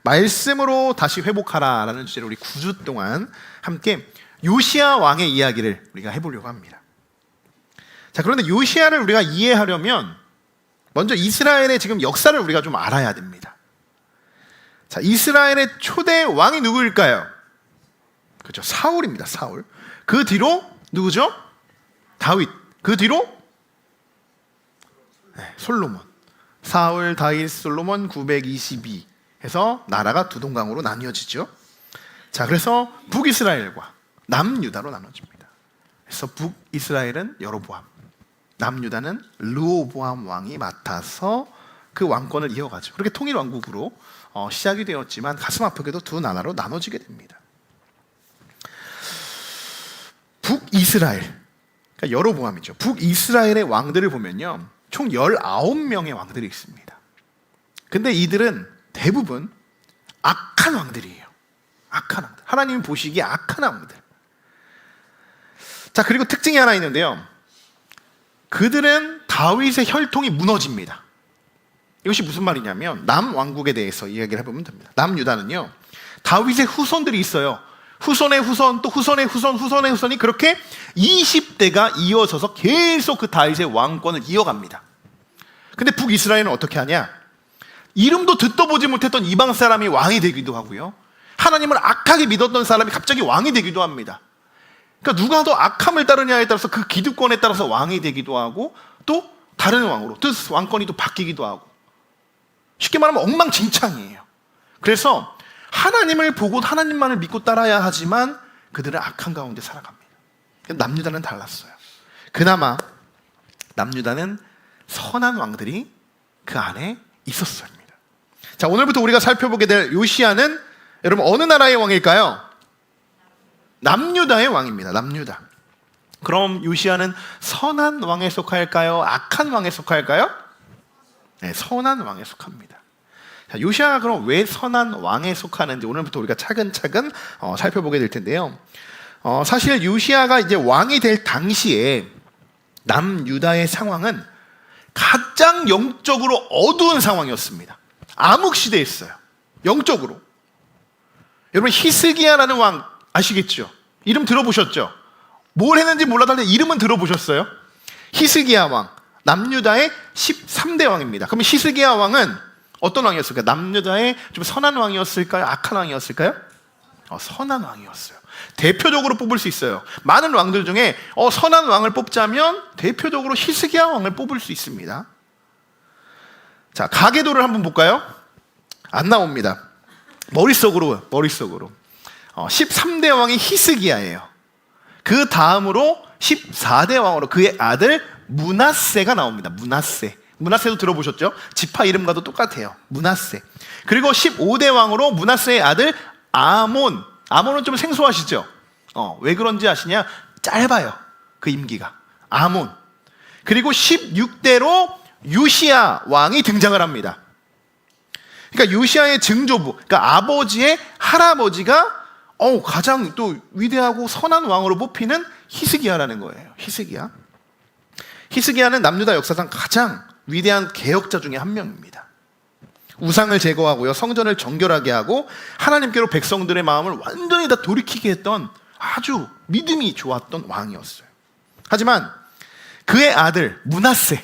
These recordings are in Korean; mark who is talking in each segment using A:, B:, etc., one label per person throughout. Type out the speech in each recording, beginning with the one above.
A: 말씀으로 다시 회복하라라는 주제로 우리 9주 동안 함께 요시야 왕의 이야기를 우리가 해보려고 합니다. 자, 그런데 요시야를 우리가 이해하려면 먼저 이스라엘의 지금 역사를 우리가 좀 알아야 됩니다. 자, 이스라엘의 초대 왕이 누구일까요? 그렇죠, 사울입니다. 사울. 그 뒤로 누구죠? 다윗. 그 뒤로 솔로몬. 사울, 다윗, 솔로몬 922 해서 나라가 두 동강으로 나뉘어지죠. 자, 그래서 북이스라엘과 남유다로 나눠집니다. 그래서 북이스라엘은 여로보암, 남유다는 르호보암 왕이 맡아서 그 왕권을 이어가죠. 그렇게 통일왕국으로 시작이 되었지만 가슴 아프게도 두 나라로 나눠지게 됩니다. 북이스라엘, 그러니까 여로보암이죠. 북이스라엘의 왕들을 보면요, 총 19명의 왕들이 있습니다. 근데 이들은 대부분 악한 왕들이에요. 악한 왕들. 하나님이 보시기에 악한 왕들. 자, 그리고 특징이 하나 있는데요, 그들은 다윗의 혈통이 무너집니다. 이것이 무슨 말이냐면 남왕국에 대해서 이야기를 해보면 됩니다. 남유다는요, 다윗의 후손들이 있어요. 후손의 후손, 또 후손의 후손, 후손의 후손이 그렇게 20대가 이어져서 계속 그 다윗의 왕권을 이어갑니다. 근데 북이스라엘은 어떻게 하냐? 이름도 듣도 보지 못했던 이방 사람이 왕이 되기도 하고요, 하나님을 악하게 믿었던 사람이 갑자기 왕이 되기도 합니다. 그러니까 누가 더 악함을 따르냐에 따라서 그 기득권에 따라서 왕이 되기도 하고, 또 다른 왕으로 또 왕권이 또 바뀌기도 하고, 쉽게 말하면 엉망진창이에요. 그래서 하나님을 보고 하나님만을 믿고 따라야 하지만 그들은 악한 가운데 살아갑니다. 남유다는 달랐어요. 그나마 남유다는 선한 왕들이 그 안에 있었습니다. 자, 오늘부터 우리가 살펴보게 될 요시야는 여러분 어느 나라의 왕일까요? 남유다의 왕입니다. 남유다. 그럼 요시야는 선한 왕에 속할까요? 악한 왕에 속할까요? 네, 선한 왕에 속합니다. 자, 요시야가 그럼 왜 선한 왕에 속하는지 오늘부터 우리가 차근차근 살펴보게 될 텐데요. 사실 요시야가 이제 왕이 될 당시에 남유다의 상황은 가장 영적으로 어두운 상황이었습니다. 암흑시대였어요. 영적으로. 여러분 히스기야라는 왕 아시겠죠? 이름 들어보셨죠? 뭘 했는지 몰라도 이름은 들어보셨어요? 히스기야 왕, 남유다의 13대 왕입니다. 그럼 히스기야 왕은 어떤 왕이었을까요? 남유다의 좀 선한 왕이었을까요? 악한 왕이었을까요? 선한 왕이었어요. 대표적으로 뽑을 수 있어요. 많은 왕들 중에 선한 왕을 뽑자면 대표적으로 히스기야 왕을 뽑을 수 있습니다. 자, 가계도를 한번 볼까요? 안 나옵니다. 머릿속으로 13대 왕이 히스기야예요. 그 다음으로 14대 왕으로 그의 아들 므낫세가 나옵니다. 므낫세도 들어보셨죠? 지파 이름과도 똑같아요. 므낫세. 그리고 15대 왕으로 므낫세의 아들 아몬은 좀 생소하시죠? 왜 그런지 아시냐? 짧아요, 그 임기가. 아몬. 그리고 16대로 요시야 왕이 등장을 합니다. 그러니까 요시야의 증조부, 그러니까 아버지의 할아버지가 가장 또 위대하고 선한 왕으로 뽑히는 히스기야라는 거예요. 히스기야는 남유다 역사상 가장 위대한 개혁자 중에 한 명입니다. 우상을 제거하고요, 성전을 정결하게 하고 하나님께로 백성들의 마음을 완전히 다 돌이키게 했던 아주 믿음이 좋았던 왕이었어요. 하지만 그의 아들 므낫세,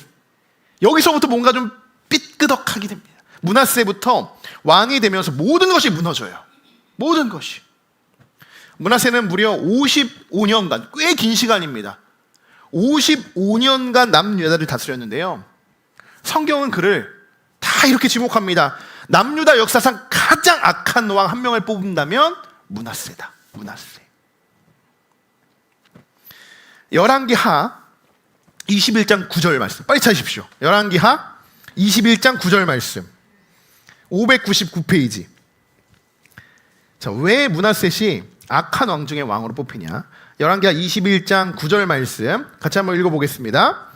A: 여기서부터 뭔가 좀 삐끄덕하게 됩니다. 므낫세부터 왕이 되면서 모든 것이 무너져요. 모든 것이. 므낫세는 무려 55년간, 꽤 긴 시간입니다. 55년간 남유다를 다스렸는데요, 성경은 그를 다 이렇게 지목합니다. 남유다 역사상 가장 악한 왕 한 명을 뽑는다면 므낫세다. 므낫세. 열왕기하 21장 9절 말씀 빨리 찾으십시오. 열왕기하 21장 9절 말씀 599페이지. 자, 왜 므낫셋이 악한 왕 중에 왕으로 뽑히냐? 열왕기하 21장 9절 말씀 같이 한번 읽어보겠습니다.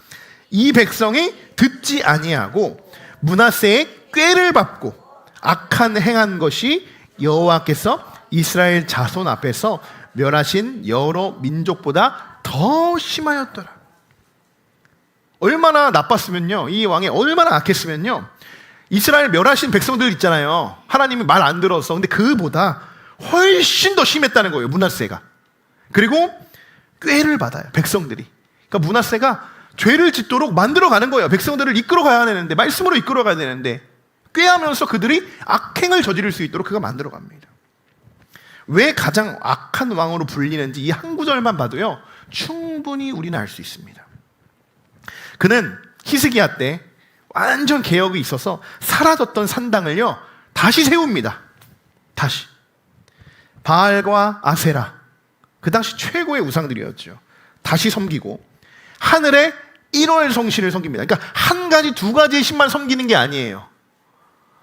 A: 이 백성이 듣지 아니하고 므낫세의 꾀를 밟고 악한 행한 것이 여호와께서 이스라엘 자손 앞에서 멸하신 여러 민족보다 더 심하였더라. 얼마나 나빴으면요, 이 왕이 얼마나 악했으면요, 이스라엘 멸하신 백성들 있잖아요. 하나님이 말 안 들어서. 근데 그보다 훨씬 더 심했다는 거예요, 므낫세가. 그리고 꾀를 받아요, 백성들이. 그러니까 므낫세가 죄를 짓도록 만들어가는 거예요. 백성들을 이끌어가야 되는데, 말씀으로 이끌어가야 되는데 꾀하면서 그들이 악행을 저지를 수 있도록 그가 만들어갑니다. 왜 가장 악한 왕으로 불리는지 이 한 구절만 봐도요, 충분히 우리는 알 수 있습니다. 그는 히스기야 때 완전 개혁이 있어서 사라졌던 산당을요 다시 세웁니다. 다시. 바알과 아세라, 그 당시 최고의 우상들이었죠. 다시 섬기고 하늘의 1월 성신을 섬깁니다. 그러니까 한 가지 두 가지의 신만 섬기는 게 아니에요.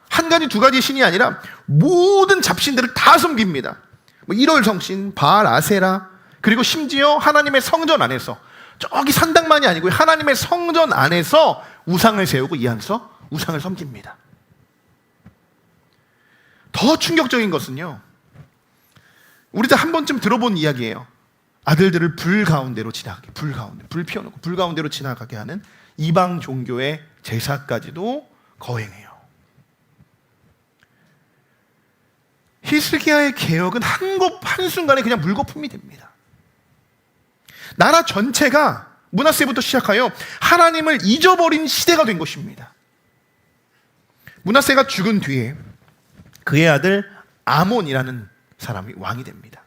A: 한 가지 두 가지의 신이 아니라 모든 잡신들을 다 섬깁니다. 1월 성신, 바알, 아세라, 그리고 심지어 하나님의 성전 안에서, 저기 산당만이 아니고 하나님의 성전 안에서 우상을 세우고 이 안에서 우상을 섬깁니다. 더 충격적인 것은요, 우리도 한 번쯤 들어본 이야기예요. 아들들을 불 가운데로 지나가게, 불 피워놓고 불 가운데로 지나가게 하는 이방 종교의 제사까지도 거행해요. 히스기야의 개혁은 한순간에 그냥 물거품이 됩니다. 나라 전체가 므낫세부터 시작하여 하나님을 잊어버린 시대가 된 것입니다. 므낫세가 죽은 뒤에 그의 아들 아몬이라는 사람이 왕이 됩니다.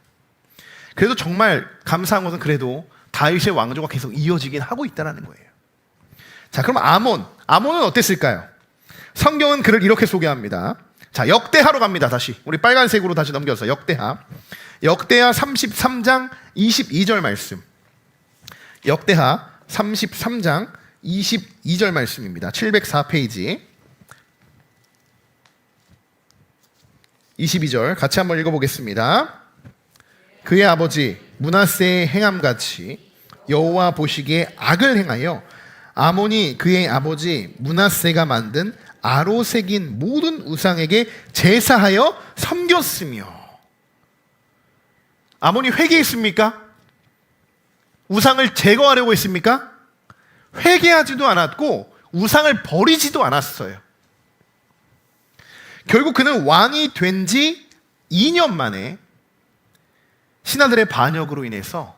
A: 그래도 정말 감사한 것은 그래도 다윗의 왕조가 계속 이어지긴 하고 있다는 거예요. 자, 그럼 아몬은 어땠을까요? 성경은 그를 이렇게 소개합니다. 자, 역대하로 갑니다. 다시 우리 빨간색으로 다시 넘겨서 역대하 33장 22절 말씀. 역대하 33장 22절 말씀입니다. 704페이지 22절 같이 한번 읽어보겠습니다. 그의 아버지 므낫세의 행함같이 여호와 보시기에 악을 행하여 아몬이 그의 아버지 므낫세가 만든 아로색인 모든 우상에게 제사하여 섬겼으며. 아몬이 회개했습니까? 우상을 제거하려고 했습니까? 회개하지도 않았고 우상을 버리지도 않았어요. 결국 그는 왕이 된 지 2년 만에 신하들의 반역으로 인해서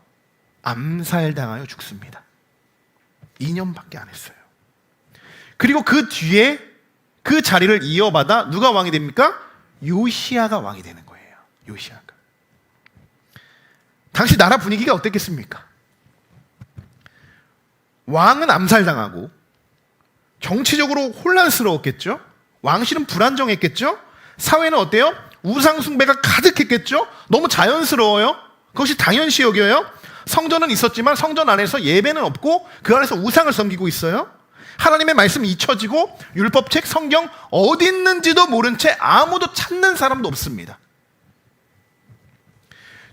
A: 암살당하여 죽습니다. 2년밖에 안 했어요. 그리고 그 뒤에 그 자리를 이어받아 누가 왕이 됩니까? 요시야가 왕이 되는 거예요. 요시야가. 당시 나라 분위기가 어땠겠습니까? 왕은 암살당하고 정치적으로 혼란스러웠겠죠? 왕실은 불안정했겠죠? 사회는 어때요? 우상 숭배가 가득했겠죠? 너무 자연스러워요. 그것이 당연시 여겨요. 성전은 있었지만 성전 안에서 예배는 없고 그 안에서 우상을 섬기고 있어요. 하나님의 말씀이 잊혀지고 율법책, 성경 어디 있는지도 모른 채 아무도 찾는 사람도 없습니다.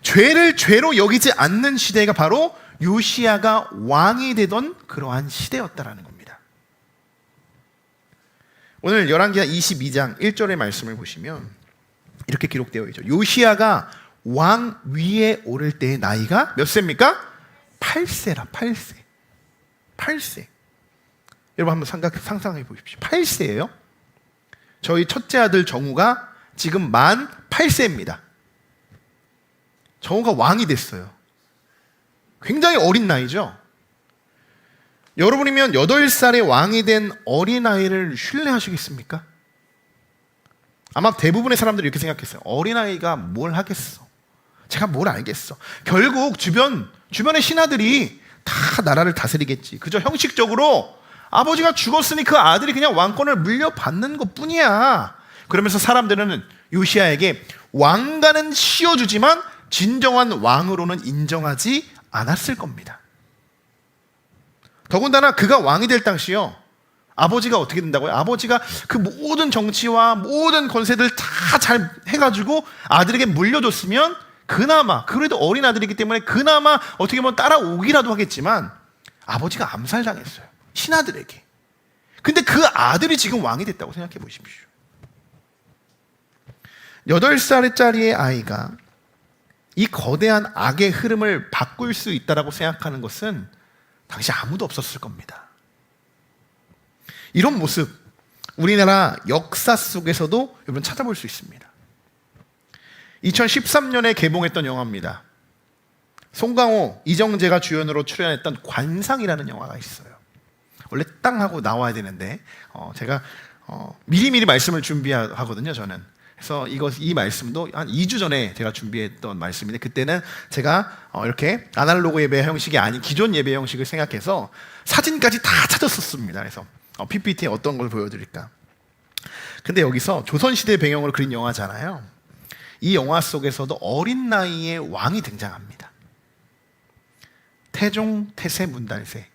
A: 죄를 죄로 여기지 않는 시대가 바로 요시야가 왕이 되던 그러한 시대였다라는 겁니다. 오늘 열왕기하 22장 1절의 말씀을 보시면 이렇게 기록되어 있죠. 요시야가 왕 위에 오를 때의 나이가 몇 세입니까? 8세라. 8세. 여러분 한번 상상해 보십시오. 8세예요. 저희 첫째 아들 정우가 지금 만 8세입니다. 정우가 왕이 됐어요. 굉장히 어린 나이죠. 여러분이면 8살에 왕이 된 어린아이를 신뢰하시겠습니까? 아마 대부분의 사람들이 이렇게 생각했어요. 어린아이가 뭘 하겠어? 제가 뭘 알겠어? 결국 주변의 신하들이 다 나라를 다스리겠지. 그저 형식적으로 아버지가 죽었으니 그 아들이 그냥 왕권을 물려받는 것뿐이야. 그러면서 사람들은 요시야에게 왕가는 씌워주지만 진정한 왕으로는 인정하지 않았을 겁니다. 더군다나 그가 왕이 될 당시요, 아버지가 어떻게 된다고요? 아버지가 그 모든 정치와 모든 권세들 다 잘 해가지고 아들에게 물려줬으면 그나마, 그래도 어린 아들이기 때문에 그나마 어떻게 보면 따라오기라도 하겠지만 아버지가 암살당했어요. 신하들에게. 근데 그 아들이 지금 왕이 됐다고 생각해 보십시오. 8살짜리의 아이가 이 거대한 악의 흐름을 바꿀 수 있다라고 생각하는 것은 당시 아무도 없었을 겁니다. 이런 모습, 우리나라 역사 속에서도 여러분 찾아볼 수 있습니다. 2013년에 개봉했던 영화입니다. 송강호, 이정재가 주연으로 출연했던 관상이라는 영화가 있어요. 원래 땅 하고 나와야 되는데 제가 미리미리 말씀을 준비하거든요, 저는. 그래서 이 말씀도 한 2주 전에 제가 준비했던 말씀인데, 그때는 제가 이렇게 아날로그 예배 형식이 아닌 기존 예배 형식을 생각해서 사진까지 다 찾았었습니다. 그래서 PPT에 어떤 걸 보여드릴까. 근데 여기서 조선시대 배경으로 그린 영화잖아요. 이 영화 속에서도 어린 나이에 왕이 등장합니다. 태종, 태세, 문단세.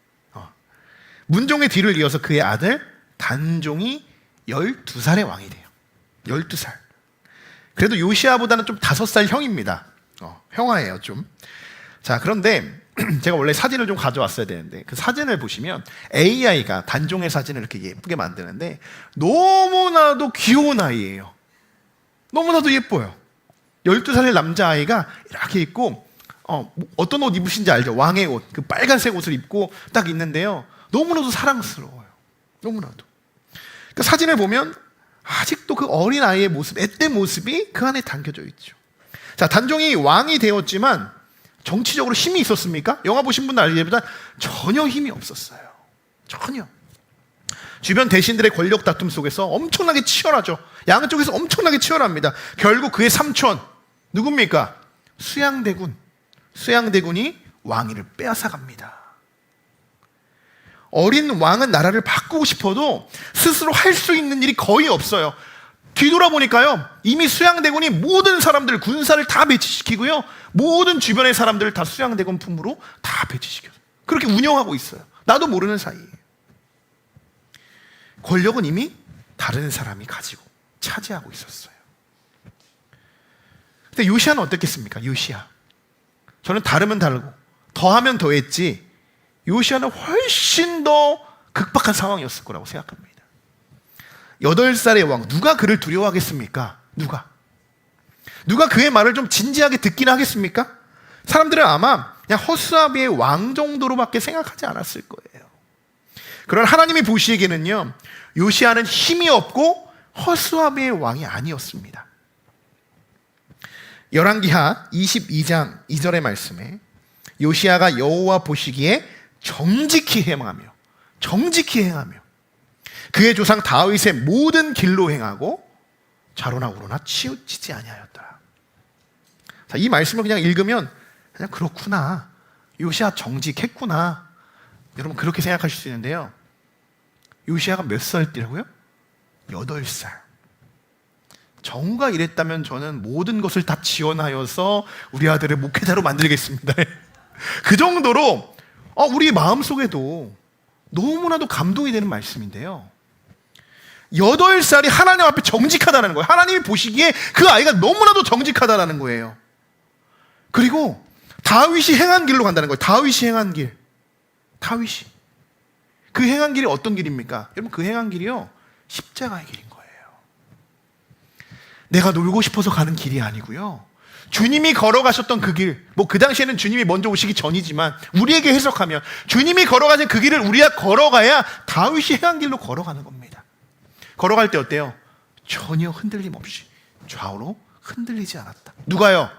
A: 문종의 뒤를 이어서 그의 아들 단종이 12살의 왕이 돼요. 12살. 그래도 요시아보다는 좀 5살 형입니다. 형아예요, 좀. 자, 그런데 제가 원래 사진을 좀 가져왔어야 되는데, 그 사진을 보시면 AI가 단종의 사진을 이렇게 예쁘게 만드는데 너무나도 귀여운 아이예요. 너무나도 예뻐요. 12살의 남자아이가 이렇게 있고, 어떤 옷 입으신지 알죠? 왕의 옷, 그 빨간색 옷을 입고 딱 있는데요, 너무나도 사랑스러워요. 너무나도. 그 사진을 보면 아직도 그 어린 아이의 모습, 앳된 모습이 그 안에 담겨져 있죠. 자, 단종이 왕이 되었지만 정치적으로 힘이 있었습니까? 영화 보신 분들 알겠지만 전혀 힘이 없었어요. 전혀. 주변 대신들의 권력 다툼 속에서 엄청나게 치열하죠. 양쪽에서 엄청나게 치열합니다. 결국 그의 삼촌 누굽니까? 수양대군이 왕위를 빼앗아갑니다. 어린 왕은 나라를 바꾸고 싶어도 스스로 할 수 있는 일이 거의 없어요. 뒤돌아보니까요, 이미 수양대군이 모든 사람들, 군사를 다 배치시키고요, 모든 주변의 사람들을 다 수양대군 품으로 다 배치시켜요. 그렇게 운영하고 있어요. 나도 모르는 사이에. 권력은 이미 다른 사람이 가지고 차지하고 있었어요. 근데 요시아는 어떻겠습니까? 요시아. 저는 다르면 다르고 더하면 더했지, 요시아는 훨씬 더 극박한 상황이었을 거라고 생각합니다. 8살의 왕, 누가 그를 두려워하겠습니까? 누가 그의 말을 좀 진지하게 듣긴 하겠습니까? 사람들은 아마 그냥 허수아비의 왕 정도로밖에 생각하지 않았을 거예요. 그런 하나님이 보시기에는요, 요시아는 힘이 없고 허수아비의 왕이 아니었습니다. 열왕기하 22장 2절의 말씀에 요시아가 여호와 보시기에 정직히 행하며 그의 조상 다윗의 모든 길로 행하고 좌로나 우로나 치우치지 아니하였더라. 자, 이 말씀을 그냥 읽으면 그냥 그렇구나, 요시아 정직했구나, 여러분 그렇게 생각하실 수 있는데요, 요시아가 몇 살 때라고요? 8살. 정우가 이랬다면 저는 모든 것을 다 지원하여서 우리 아들을 목회자로 만들겠습니다. 그 정도로 우리 마음속에도 너무나도 감동이 되는 말씀인데요, 8살이 하나님 앞에 정직하다는 거예요. 하나님이 보시기에 그 아이가 너무나도 정직하다는 거예요. 그리고 다윗이 행한 길로 간다는 거예요. 다윗이 행한 길. 그 행한 길이 어떤 길입니까? 여러분, 그 행한 길이요, 십자가의 길인 거예요. 내가 놀고 싶어서 가는 길이 아니고요, 주님이 걸어가셨던 그 길, 그 당시에는 주님이 먼저 오시기 전이지만 우리에게 해석하면 주님이 걸어가신 그 길을 우리가 걸어가야 다윗이 행한 길로 걸어가는 겁니다. 걸어갈 때 어때요? 전혀 흔들림 없이 좌우로 흔들리지 않았다. 누가요?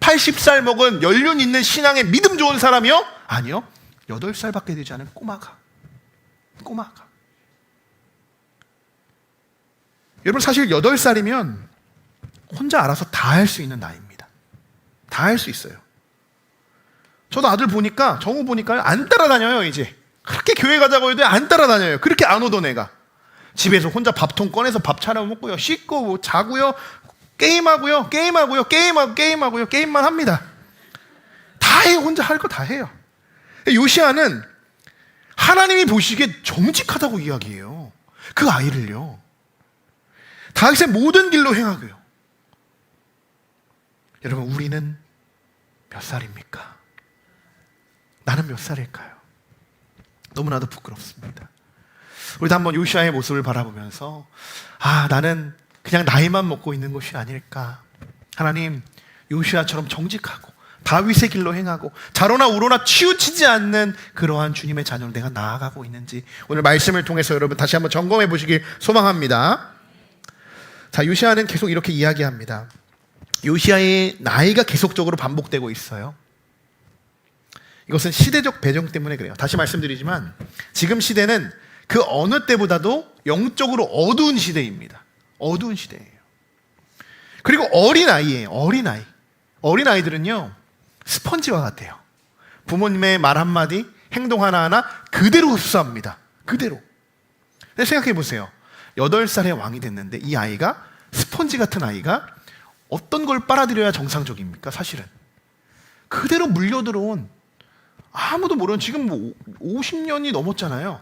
A: 80살 먹은 연륜 있는 신앙의 믿음 좋은 사람이요? 아니요, 8살밖에 되지 않은 꼬마가. 여러분, 사실 8살이면 혼자 알아서 다 할 수 있는 나이입니다. 다 할 수 있어요. 저도 아들 보니까, 정우 보니까 안 따라다녀요. 이제 그렇게 교회 가자고 해도 안 따라다녀요. 그렇게 안 오던 애가 집에서 혼자 밥통 꺼내서 밥 차려 먹고요, 씻고 자고요, 게임하고요, 게임만 합니다. 다 해요. 혼자 할 거 다 해요. 요시아는 하나님이 보시기에 정직하다고 이야기해요. 그 아이를요, 다윗의 모든 길로 행하고요. 여러분, 우리는 몇 살입니까? 나는 몇 살일까요? 너무나도 부끄럽습니다. 우리도 한번 요시아의 모습을 바라보면서 나는 그냥 나이만 먹고 있는 것이 아닐까. 하나님, 요시아처럼 정직하고 다윗의 길로 행하고 좌로나 우로나 치우치지 않는 그러한 주님의 자녀로 내가 나아가고 있는지 오늘 말씀을 통해서 여러분 다시 한번 점검해 보시길 소망합니다. 자, 요시야는 계속 이렇게 이야기합니다. 요시야의 나이가 계속적으로 반복되고 있어요. 이것은 시대적 배경 때문에 그래요. 다시 말씀드리지만 지금 시대는 그 어느 때보다도 영적으로 어두운 시대입니다. 어두운 시대예요. 그리고 어린아이예요. 어린아이들은요 스펀지와 같아요. 부모님의 말 한마디, 행동 하나하나 그대로 흡수합니다. 그대로. 근데 생각해 보세요. 8살의 왕이 됐는데 이 아이가, 스펀지 같은 아이가 어떤 걸 빨아들여야 정상적입니까? 사실은 그대로 물려들어온, 아무도 모르는, 지금 뭐 50년이 넘었잖아요.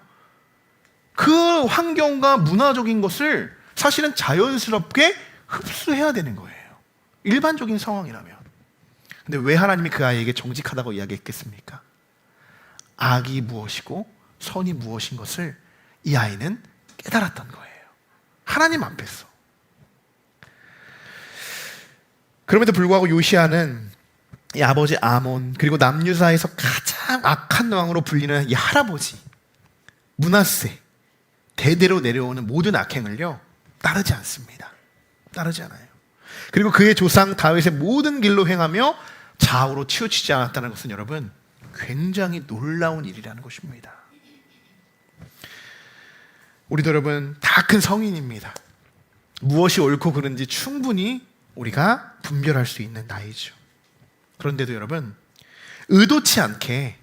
A: 그 환경과 문화적인 것을 사실은 자연스럽게 흡수해야 되는 거예요. 일반적인 상황이라면. 근데 왜 하나님이 그 아이에게 정직하다고 이야기했겠습니까? 악이 무엇이고 선이 무엇인 것을 이 아이는 깨달았던 거예요. 하나님 앞에서. 그럼에도 불구하고 요시야는 이 아버지 아몬, 그리고 남유다에서 가장 악한 왕으로 불리는 이 할아버지 므낫세, 대대로 내려오는 모든 악행을요 따르지 않습니다. 따르지 않아요. 그리고 그의 조상 다윗의 모든 길로 행하며 좌우로 치우치지 않았다는 것은 여러분 굉장히 놀라운 일이라는 것입니다. 우리도 여러분 다 큰 성인입니다. 무엇이 옳고 그른지 충분히 우리가 분별할 수 있는 나이죠. 그런데도 여러분 의도치 않게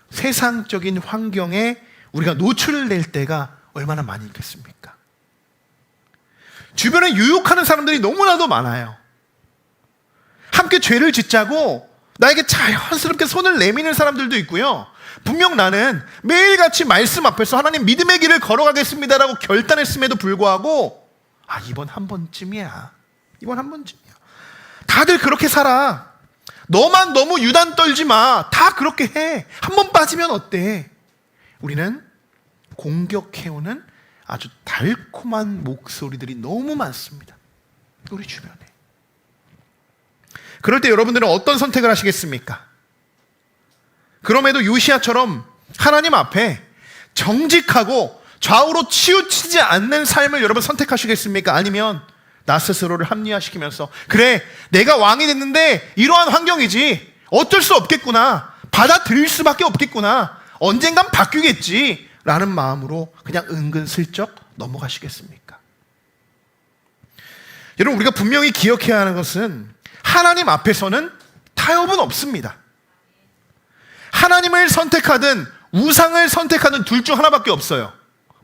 A: 세상적인 환경에 우리가 노출될 때가 얼마나 많이 있겠습니까? 주변에 유혹하는 사람들이 너무나도 많아요. 함께 죄를 짓자고 나에게 자연스럽게 손을 내미는 사람들도 있고요. 분명 나는 매일같이 말씀 앞에서 하나님 믿음의 길을 걸어가겠습니다라고 결단했음에도 불구하고 이번 한 번쯤이야. 다들 그렇게 살아. 너만 너무 유단 떨지 마. 다 그렇게 해. 한 번 빠지면 어때? 우리는 공격해오는 아주 달콤한 목소리들이 너무 많습니다. 우리 주변에. 그럴 때 여러분들은 어떤 선택을 하시겠습니까? 그럼에도 요시야처럼 하나님 앞에 정직하고 좌우로 치우치지 않는 삶을 여러분 선택하시겠습니까? 아니면 나 스스로를 합리화시키면서 그래, 내가 왕이 됐는데 이러한 환경이지, 어쩔 수 없겠구나, 받아들일 수밖에 없겠구나, 언젠간 바뀌겠지 라는 마음으로 그냥 은근슬쩍 넘어가시겠습니까? 여러분, 우리가 분명히 기억해야 하는 것은 하나님 앞에서는 타협은 없습니다. 하나님을 선택하든 우상을 선택하든 둘 중 하나밖에 없어요.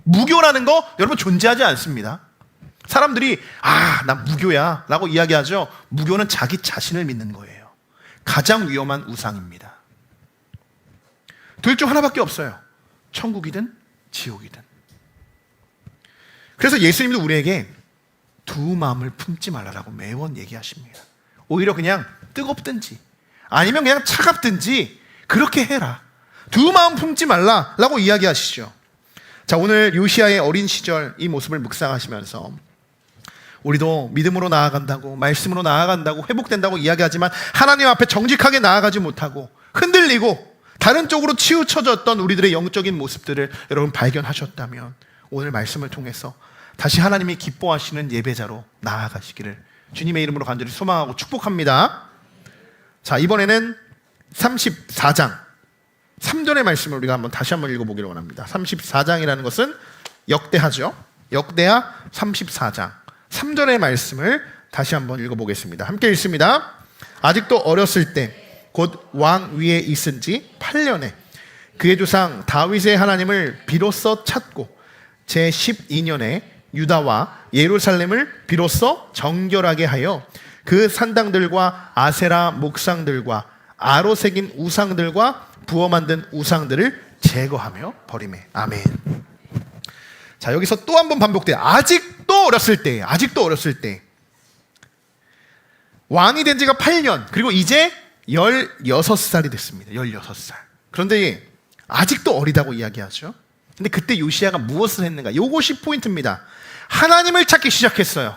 A: 무교라는 거 여러분 존재하지 않습니다. 사람들이 나 무교야 라고 이야기하죠. 무교는 자기 자신을 믿는 거예요. 가장 위험한 우상입니다. 둘 중 하나밖에 없어요. 천국이든 지옥이든. 그래서 예수님도 우리에게 두 마음을 품지 말라라고 매번 얘기하십니다. 오히려 그냥 뜨겁든지 아니면 그냥 차갑든지 그렇게 해라. 두 마음 품지 말라라고 이야기하시죠. 자, 오늘 요시야의 어린 시절 이 모습을 묵상하시면서 우리도 믿음으로 나아간다고, 말씀으로 나아간다고, 회복된다고 이야기하지만 하나님 앞에 정직하게 나아가지 못하고 흔들리고 다른 쪽으로 치우쳐졌던 우리들의 영적인 모습들을 여러분 발견하셨다면 오늘 말씀을 통해서 다시 하나님이 기뻐하시는 예배자로 나아가시기를 주님의 이름으로 간절히 소망하고 축복합니다. 자, 이번에는 34장 3절의 말씀을 우리가 다시 한번 읽어보기를 원합니다. 34장이라는 것은 역대하죠. 역대하 34장 3절의 말씀을 다시 한번 읽어보겠습니다. 함께 읽습니다. 아직도 어렸을 때 곧 왕 위에 있은 지 8년에 그의 조상 다윗의 하나님을 비로소 찾고 제 12년에 유다와 예루살렘을 비로소 정결하게 하여 그 산당들과 아세라 목상들과 아로 새긴 우상들과 부어 만든 우상들을 제거하며 버리매. 아멘. 자, 여기서 또 한 번 반복돼요. 아직도 어렸을 때 왕이 된 지가 8년, 그리고 이제 16살이 됐습니다. 16살. 그런데 아직도 어리다고 이야기하죠. 근데 그때 요시야가 무엇을 했는가? 이것이 포인트입니다. 하나님을 찾기 시작했어요.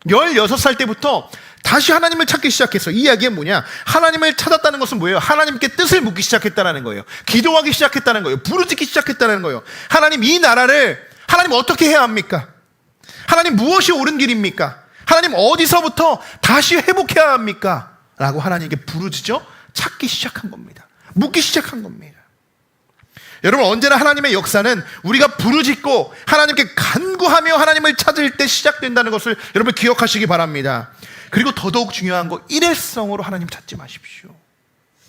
A: 16살 때부터 다시 하나님을 찾기 시작했어. 이 이야기가 뭐냐? 하나님을 찾았다는 것은 뭐예요? 하나님께 뜻을 묻기 시작했다는 거예요. 기도하기 시작했다는 거예요. 부르짖기 시작했다는 거예요. 하나님, 이 나라를 하나님 어떻게 해야 합니까? 하나님, 무엇이 옳은 길입니까? 하나님, 어디서부터 다시 회복해야 합니까? 라고 하나님께 부르짖어 찾기 시작한 겁니다. 묻기 시작한 겁니다. 여러분, 언제나 하나님의 역사는 우리가 부르짖고 하나님께 간구하며 하나님을 찾을 때 시작된다는 것을 여러분 기억하시기 바랍니다. 그리고 더더욱 중요한 거, 일회성으로 하나님 찾지 마십시오.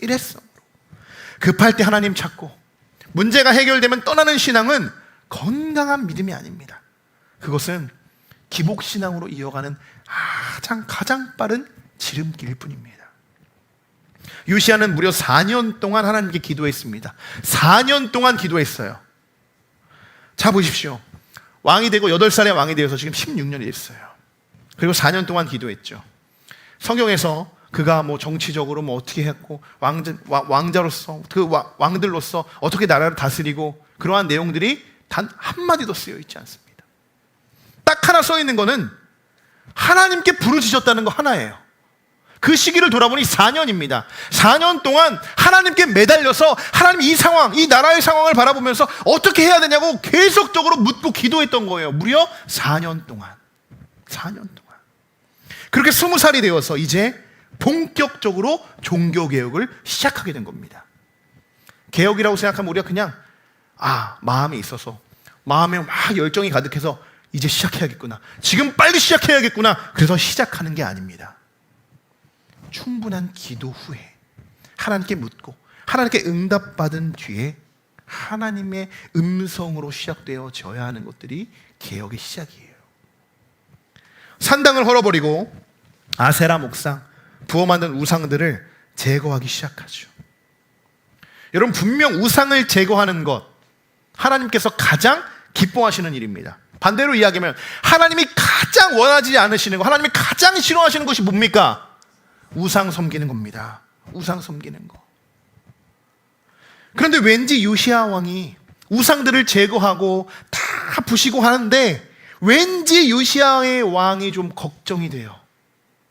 A: 일회성으로. 급할 때 하나님 찾고 문제가 해결되면 떠나는 신앙은 건강한 믿음이 아닙니다. 그것은 기복신앙으로 이어가는 가장 빠른 지름길일 뿐입니다. 요시야는 무려 4년 동안 하나님께 기도했습니다. 4년 동안 기도했어요. 자, 보십시오. 왕이 되고 8살에 왕이 되어서 지금 16년이 됐어요. 그리고 4년 동안 기도했죠. 성경에서 그가 뭐 정치적으로 뭐 어떻게 했고 왕자로서 그 왕들로서 어떻게 나라를 다스리고 그러한 내용들이 단 한마디도 쓰여 있지 않습니다. 딱 하나 써 있는 거는 하나님께 부르짖었다는 거 하나예요. 그 시기를 돌아보니 4년입니다. 4년 동안 하나님께 매달려서 하나님, 이 상황, 이 나라의 상황을 바라보면서 어떻게 해야 되냐고 계속적으로 묻고 기도했던 거예요. 무려 4년 동안. 4년 동안. 그렇게 20살이 되어서 이제 본격적으로 종교개혁을 시작하게 된 겁니다. 개혁이라고 생각하면 우리가 그냥 마음이 있어서, 마음에 막 열정이 가득해서 이제 시작해야겠구나, 지금 빨리 시작해야겠구나, 그래서 시작하는 게 아닙니다. 충분한 기도 후에 하나님께 묻고 하나님께 응답받은 뒤에 하나님의 음성으로 시작되어져야 하는 것들이 개혁의 시작이에요. 산당을 헐어버리고 아세라 목상, 부어 만든 우상들을 제거하기 시작하죠. 여러분, 분명 우상을 제거하는 것, 하나님께서 가장 기뻐하시는 일입니다. 반대로 이야기하면 하나님이 가장 원하지 않으시는 것, 하나님이 가장 싫어하시는 것이 뭡니까? 우상 섬기는 겁니다. 우상 섬기는 거. 그런데 왠지 요시야 왕이 우상들을 제거하고 다 부시고 하는데 왠지 요시야의 왕이 좀 걱정이 돼요.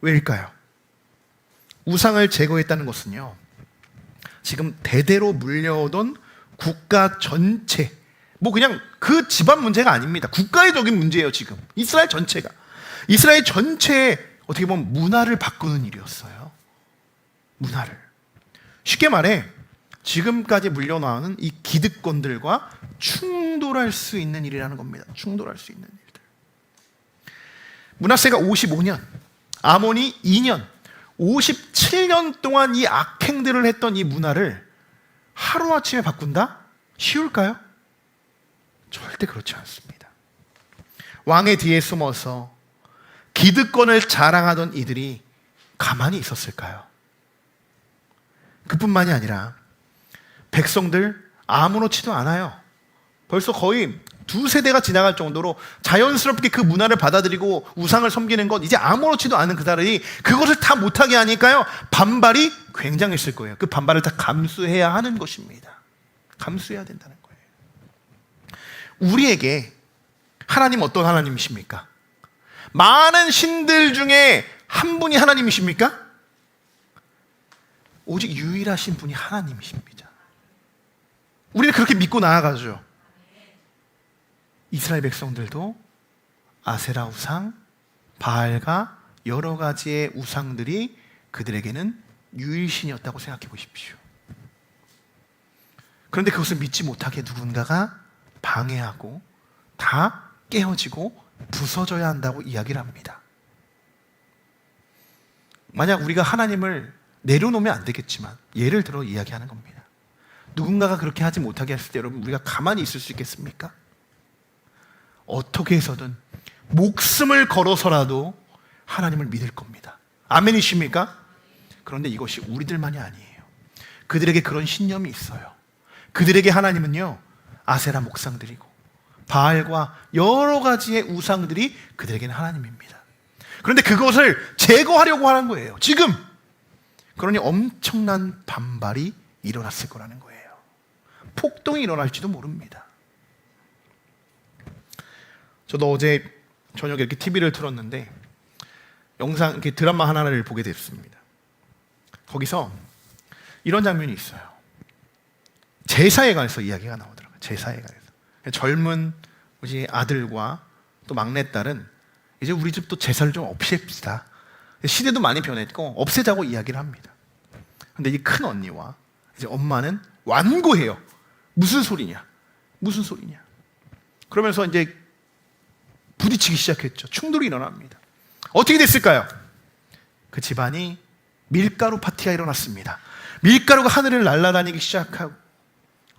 A: 왜일까요? 우상을 제거했다는 것은요, 지금 대대로 물려오던 국가 전체, 뭐 그냥 그 집안 문제가 아닙니다. 국가적인 문제예요. 지금 이스라엘 전체가, 이스라엘 전체의 어떻게 보면 문화를 바꾸는 일이었어요. 문화를. 쉽게 말해 지금까지 물려나오는 이 기득권들과 충돌할 수 있는 일이라는 겁니다. 충돌할 수 있는 일들. 므낫세가 55년, 아몬이 2년, 57년 동안 이 악행들을 했던 이 문화를 하루아침에 바꾼다? 쉬울까요? 절대 그렇지 않습니다. 왕의 뒤에 숨어서 기득권을 자랑하던 이들이 가만히 있었을까요? 그뿐만이 아니라 백성들 아무렇지도 않아요. 벌써 거의 2세대가 지나갈 정도로 자연스럽게 그 문화를 받아들이고 우상을 섬기는 것, 이제 아무렇지도 않은 그들이 그것을 다 못하게 하니까요, 반발이 굉장했을 거예요. 그 반발을 다 감수해야 하는 것입니다. 감수해야 된다는 거예요. 우리에게 하나님 어떤 하나님이십니까? 많은 신들 중에 한 분이 하나님이십니까? 오직 유일하신 분이 하나님이십니다. 우리는 그렇게 믿고 나아가죠. 이스라엘 백성들도 아세라 우상, 바알과 여러 가지의 우상들이 그들에게는 유일신이었다고 생각해 보십시오. 그런데 그것을 믿지 못하게 누군가가 방해하고 다 깨어지고 부서져야 한다고 이야기를 합니다. 만약 우리가 하나님을 내려놓으면 안 되겠지만 예를 들어 이야기하는 겁니다. 누군가가 그렇게 하지 못하게 했을 때 여러분, 우리가 가만히 있을 수 있겠습니까? 어떻게 해서든 목숨을 걸어서라도 하나님을 믿을 겁니다. 아멘이십니까? 그런데 이것이 우리들만이 아니에요. 그들에게 그런 신념이 있어요. 그들에게 하나님은요, 아세라 목상들이고 바알과 여러 가지의 우상들이 그들에게는 하나님입니다. 그런데 그것을 제거하려고 하는 거예요, 지금. 그러니 엄청난 반발이 일어났을 거라는 거예요. 폭동이 일어날지도 모릅니다. 저도 어제 저녁에 이렇게 TV를 틀었는데 영상, 이렇게 드라마 하나를 보게 됐습니다. 거기서 이런 장면이 있어요. 제사에 관해서 이야기가 나오더라고요. 제사에 관해서. 젊은 우리 아들과 또 막내딸은 이제 우리 집도 제사를 좀 없앱시다. 시대도 많이 변했고 없애자고 이야기를 합니다. 근데 이 큰 언니와 이제 엄마는 완고해요. 무슨 소리냐? 무슨 소리냐? 그러면서 이제 부딪히기 시작했죠. 충돌이 일어납니다. 어떻게 됐을까요? 그 집안이 밀가루 파티가 일어났습니다. 밀가루가 하늘을 날아다니기 시작하고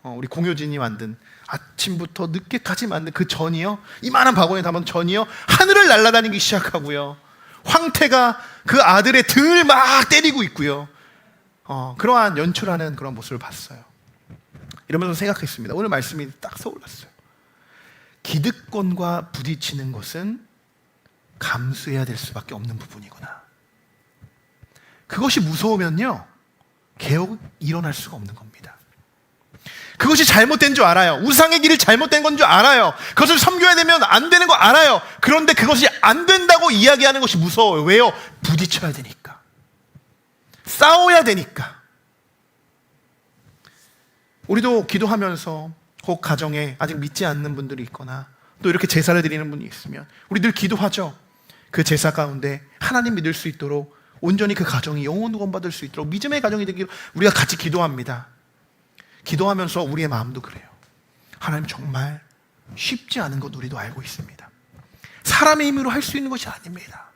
A: 우리 공효진이 만든 아침부터 늦게까지 만든 그 전이요, 이만한 바구니에 담은 전이요, 하늘을 날아다니기 시작하고요. 황태가 그 아들의 등을 막 때리고 있고요. 그러한 연출하는 그런 모습을 봤어요. 이러면서 생각했습니다. 오늘 말씀이 딱 떠올랐어요. 기득권과 부딪히는 것은 감수해야 될 수밖에 없는 부분이구나. 그것이 무서우면요, 개혁이 일어날 수가 없는 겁니다. 그것이 잘못된 줄 알아요. 우상의 길이 잘못된 건 줄 알아요. 그것을 섬겨야 되면 안 되는 거 알아요. 그런데 그것이 안 된다고 이야기하는 것이 무서워요. 왜요? 부딪혀야 되니까. 싸워야 되니까. 우리도 기도하면서 혹 가정에 아직 믿지 않는 분들이 있거나 또 이렇게 제사를 드리는 분이 있으면 우리 늘 기도하죠. 그 제사 가운데 하나님 믿을 수 있도록, 온전히 그 가정이 영혼 구원받을 수 있도록 믿음의 가정이 되기를 우리가 같이 기도합니다. 기도하면서 우리의 마음도 그래요. 하나님, 정말 쉽지 않은 것 우리도 알고 있습니다. 사람의 힘으로 할 수 있는 것이 아닙니다.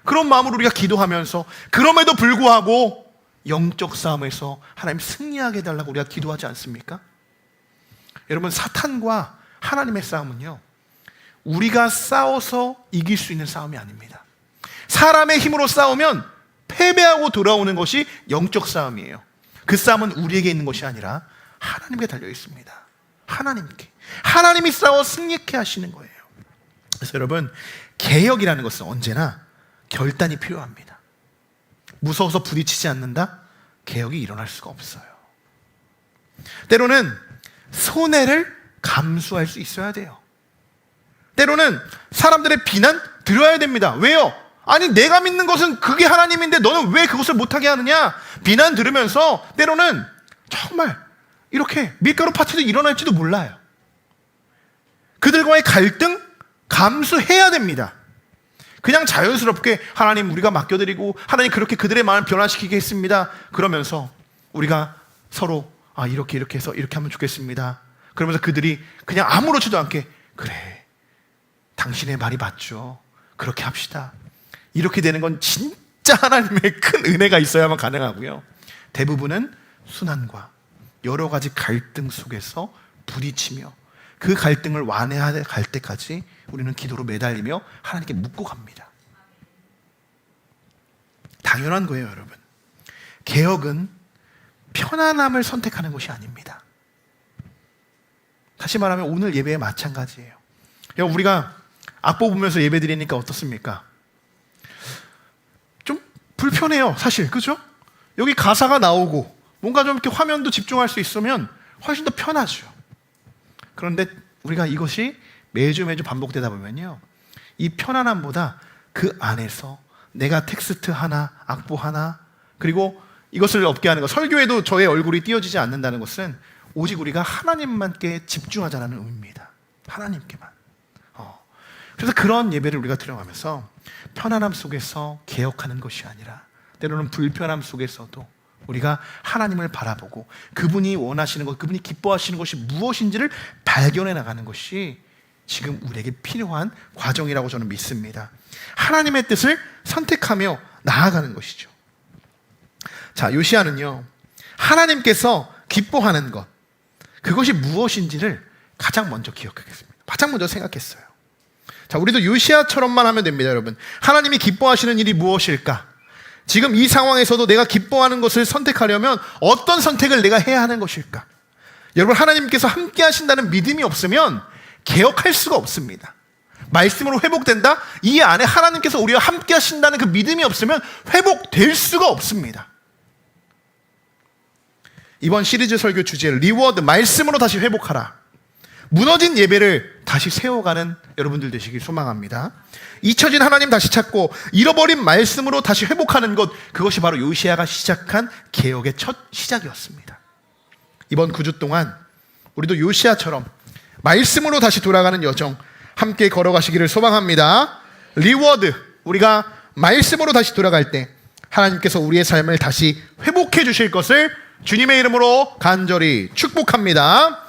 A: 그런 마음으로 우리가 기도하면서 그럼에도 불구하고 영적 싸움에서 하나님 승리하게 해달라고 우리가 기도하지 않습니까? 여러분, 사탄과 하나님의 싸움은요, 우리가 싸워서 이길 수 있는 싸움이 아닙니다. 사람의 힘으로 싸우면 패배하고 돌아오는 것이 영적 싸움이에요. 그 싸움은 우리에게 있는 것이 아니라 하나님께 달려 있습니다. 하나님께. 하나님이 싸워 승리케 하시는 거예요. 그래서 여러분, 개혁이라는 것은 언제나 결단이 필요합니다. 무서워서 부딪히지 않는다? 개혁이 일어날 수가 없어요. 때로는 손해를 감수할 수 있어야 돼요. 때로는 사람들의 비난 들어야 됩니다. 왜요? 아니, 내가 믿는 것은 그게 하나님인데 너는 왜 그것을 못하게 하느냐? 비난 들으면서 때로는 정말 이렇게 밀가루 파티도 일어날지도 몰라요. 그들과의 갈등 감수해야 됩니다. 그냥 자연스럽게 하나님 우리가 맡겨드리고 하나님 그렇게 그들의 마음을 변화시키게 했습니다. 그러면서 우리가 서로 이렇게 해서 이렇게 하면 좋겠습니다. 그러면서 그들이 그냥 아무렇지도 않게 그래, 당신의 말이 맞죠. 그렇게 합시다. 이렇게 되는 건 진짜 하나님의 큰 은혜가 있어야만 가능하고요. 대부분은 순환과 여러 가지 갈등 속에서 부딪히며 그 갈등을 완화해 갈 때까지 우리는 기도로 매달리며 하나님께 묻고 갑니다. 당연한 거예요, 여러분. 개혁은 편안함을 선택하는 것이 아닙니다. 다시 말하면 오늘 예배에 마찬가지예요. 우리가 악보 보면서 예배 드리니까 어떻습니까? 좀 불편해요, 사실. 그죠? 여기 가사가 나오고 뭔가 좀 이렇게 화면도 집중할 수 있으면 훨씬 더 편하죠. 그런데 우리가 이것이 매주 반복되다 보면요, 이 편안함보다 그 안에서 내가 텍스트 하나, 악보 하나, 그리고 이것을 없게 하는 것, 설교에도 저의 얼굴이 띄어지지 않는다는 것은 오직 우리가 하나님만께 집중하자는 의미입니다. 하나님께만. 그래서 그런 예배를 우리가 드려가면서 편안함 속에서 개혁하는 것이 아니라 때로는 불편함 속에서도 우리가 하나님을 바라보고 그분이 원하시는 것, 그분이 기뻐하시는 것이 무엇인지를 발견해 나가는 것이 지금 우리에게 필요한 과정이라고 저는 믿습니다. 하나님의 뜻을 선택하며 나아가는 것이죠. 자, 요시야는요, 하나님께서 기뻐하는 것, 그것이 무엇인지를 가장 먼저 기억하겠습니다. 가장 먼저 생각했어요. 자, 우리도 요시야처럼만 하면 됩니다, 여러분. 하나님이 기뻐하시는 일이 무엇일까? 지금 이 상황에서도 내가 기뻐하는 것을 선택하려면 어떤 선택을 내가 해야 하는 것일까? 여러분, 하나님께서 함께 하신다는 믿음이 없으면 개혁할 수가 없습니다. 말씀으로 회복된다? 이 안에 하나님께서 우리와 함께 하신다는 그 믿음이 없으면 회복될 수가 없습니다. 이번 시리즈 설교 주제를 리워드, 말씀으로 다시 회복하라. 무너진 예배를 다시 세워가는 여러분들 되시길 소망합니다. 잊혀진 하나님 다시 찾고 잃어버린 말씀으로 다시 회복하는 것, 그것이 바로 요시야가 시작한 개혁의 첫 시작이었습니다. 이번 9주 동안 우리도 요시야처럼 말씀으로 다시 돌아가는 여정 함께 걸어가시기를 소망합니다. 리워드, 우리가 말씀으로 다시 돌아갈 때 하나님께서 우리의 삶을 다시 회복해 주실 것을 주님의 이름으로 간절히 축복합니다.